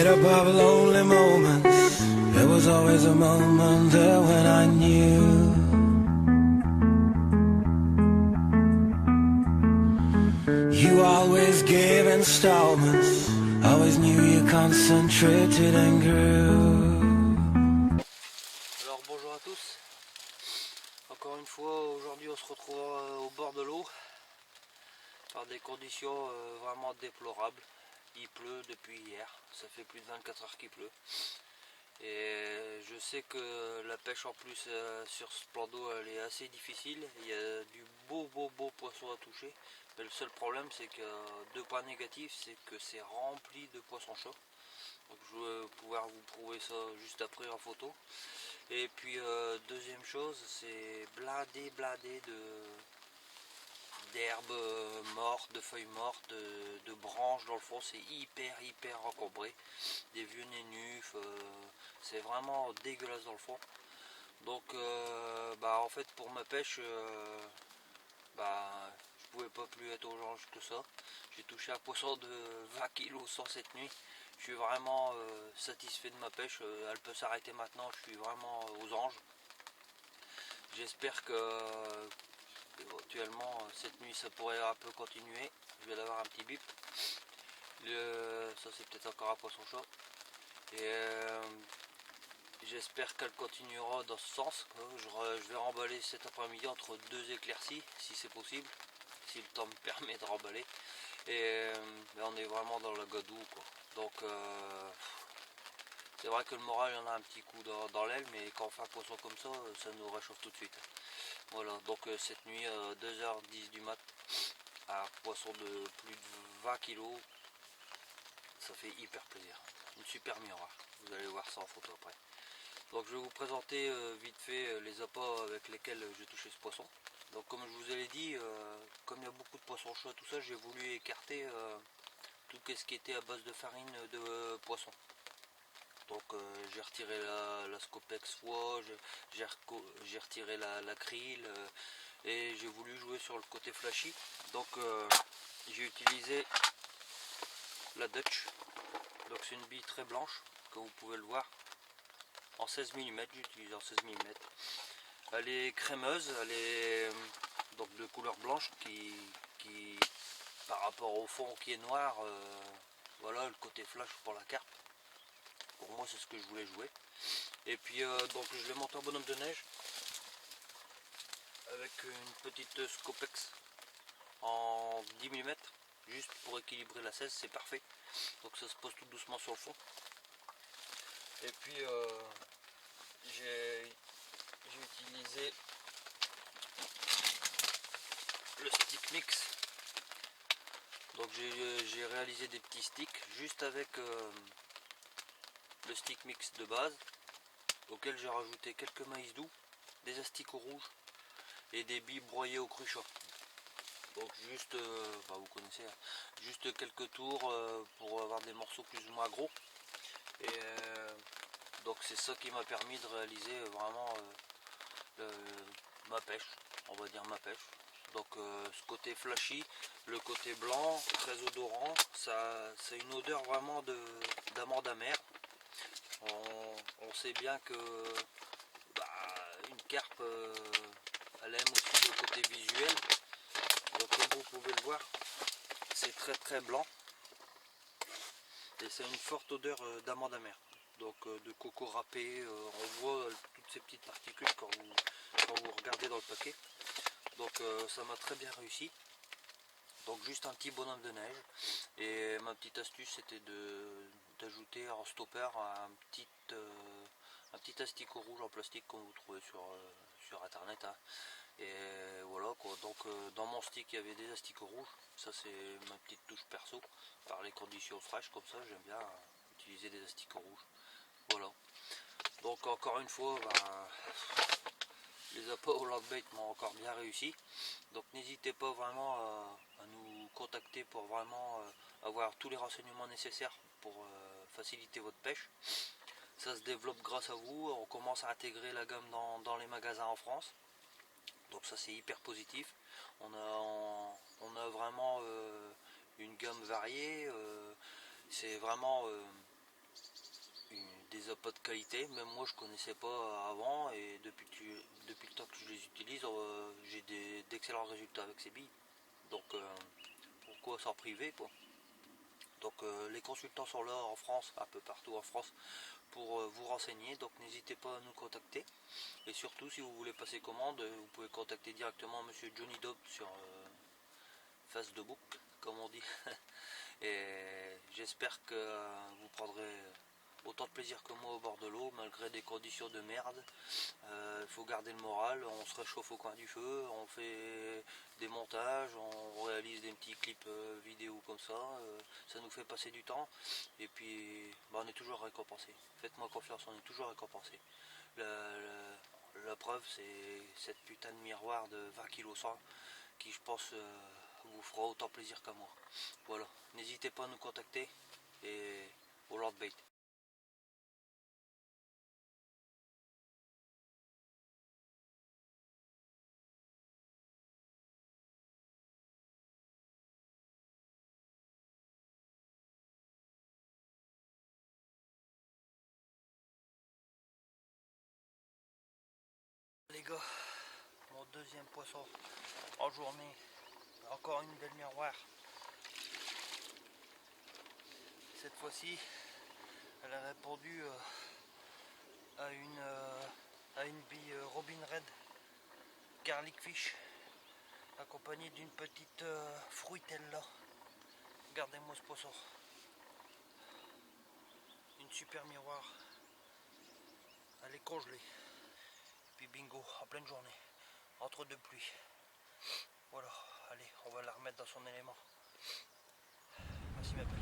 above lonely moments. There was always a moment there when I knew you always gave installments, always knew you concentrated and grew. Alors bonjour à tous, encore une fois aujourd'hui on se retrouve au bord de l'eau par des conditions vraiment déplorables. Il pleut depuis hier, ça fait plus de 24 heures qu'il pleut et je sais que la pêche en plus sur ce plan d'eau elle est assez difficile. Il y a du beau poisson à toucher, mais le seul problème c'est que deux points négatifs, c'est que c'est rempli de poissons chauds. Donc je vais pouvoir vous prouver ça juste après en photo. Et puis deuxième chose, c'est blindé d'herbes mortes, de feuilles mortes, de branches dans le fond. C'est hyper encombré, des vieux nénufs, c'est vraiment dégueulasse dans le fond. Donc en fait pour ma pêche, je pouvais pas plus être aux anges que ça. J'ai touché un poisson de 20 kg sans cette nuit. Je suis vraiment satisfait de ma pêche, elle peut s'arrêter maintenant, je suis vraiment aux anges. J'espère que éventuellement cette nuit ça pourrait un peu continuer. Je vais avoir un petit bip. Ça c'est peut-être encore un poisson chaud. Et j'espère qu'elle continuera dans ce sens. Je vais remballer cet après-midi entre deux éclaircies si c'est possible, si le temps me permet de remballer. Et on est vraiment dans le gadou quoi. Donc c'est vrai que le moral il y en a un petit coup dans l'aile, mais quand on fait un poisson comme ça nous réchauffe tout de suite. Voilà, donc cette nuit 2h10 du mat, un poisson de plus de 20 kg, ça fait hyper plaisir. Une super miroir, vous allez voir ça en photo après. Donc je vais vous présenter vite fait les appâts avec lesquels j'ai touché ce poisson. Donc comme je vous ai dit, comme il y a beaucoup de poissons chauds, tout ça, j'ai voulu écarter tout ce qui était à base de farine de poisson. Donc j'ai retiré la Scopex foie, j'ai retiré la krill et j'ai voulu jouer sur le côté flashy. Donc j'ai utilisé la Dutch. Donc c'est une bille très blanche, comme vous pouvez le voir, en 16 mm, j'utilise en 16 mm. Elle est crémeuse, elle est donc de couleur blanche qui par rapport au fond qui est noir, voilà le côté flash pour la carpe. Pour moi c'est ce que je voulais jouer. Et puis donc je l'ai monté en bonhomme de neige avec une petite Scopex en 10 mm, juste pour équilibrer la 16, c'est parfait. Donc ça se pose tout doucement sur le fond. Et puis j'ai utilisé le stick mix. Donc j'ai réalisé des petits sticks juste avec le stick mix de base, auquel j'ai rajouté quelques maïs doux, des asticots rouges et des billes broyées au cruchot. Donc juste, vous connaissez, hein, juste quelques tours pour avoir des morceaux plus ou moins gros. Et donc c'est ça qui m'a permis de réaliser vraiment ma pêche, on va dire ma pêche. Donc ce côté flashy, le côté blanc, très odorant, ça c'est une odeur vraiment d'amande amère. On sait bien que une carpe elle aime aussi le côté visuel. Donc comme vous pouvez le voir, c'est très blanc et c'est une forte odeur d'amande amère. Donc de coco râpé, on voit toutes ces petites particules quand vous regardez dans le paquet. Donc ça m'a très bien réussi. Donc juste un petit bonhomme de neige. Et ma petite astuce c'était d'ajouter en stopper un petit asticot rouge en plastique comme vous trouvez sur internet. Hein. Et voilà quoi. Donc dans mon stick il y avait des asticots rouges. Ça c'est ma petite touche perso. Par les conditions fraîches comme ça j'aime bien utiliser des asticots rouges. Voilà. Donc encore une fois, les appâts au landbait m'ont encore bien réussi. Donc n'hésitez pas vraiment à nous contacter pour vraiment avoir tous les renseignements nécessaires pour faciliter votre pêche. Ça se développe grâce à vous, on commence à intégrer la gamme dans les magasins en France. Donc ça c'est hyper positif. On a vraiment une gamme variée. C'est vraiment des appâts de qualité. Même moi je connaissais pas avant, et depuis le temps que je les utilise, j'ai d'excellents résultats avec ces billes. Donc pourquoi s'en priver quoi. Donc les consultants sont là en France, un peu partout en France, pour vous renseigner. Donc n'hésitez pas à nous contacter. Et surtout, si vous voulez passer commande, vous pouvez contacter directement monsieur Johnny Dog sur Facebook, comme on dit. Et j'espère que vous prendrez autant de plaisir que moi au bord de l'eau, malgré des conditions de merde. Il faut garder le moral, on se réchauffe au coin du feu, on fait des montages, on réalise des petits clips vidéo comme ça nous fait passer du temps, et puis on est toujours récompensé. Faites-moi confiance, on est toujours récompensé. La preuve, c'est cette putain de miroir de 20 kg 100 qui, je pense, vous fera autant plaisir qu'à moi. Voilà, n'hésitez pas à nous contacter, et au Lord Bait. Les gars, mon deuxième poisson en journée, encore une belle miroir. Cette fois-ci, elle a répondu à une bille Robin Red Garlic Fish, accompagnée d'une petite fruitella. Regardez-moi ce poisson. Une super miroir. Elle est congelée. Puis bingo, en pleine journée, entre deux pluies. Voilà, allez, on va la remettre dans son élément. Merci ma belle.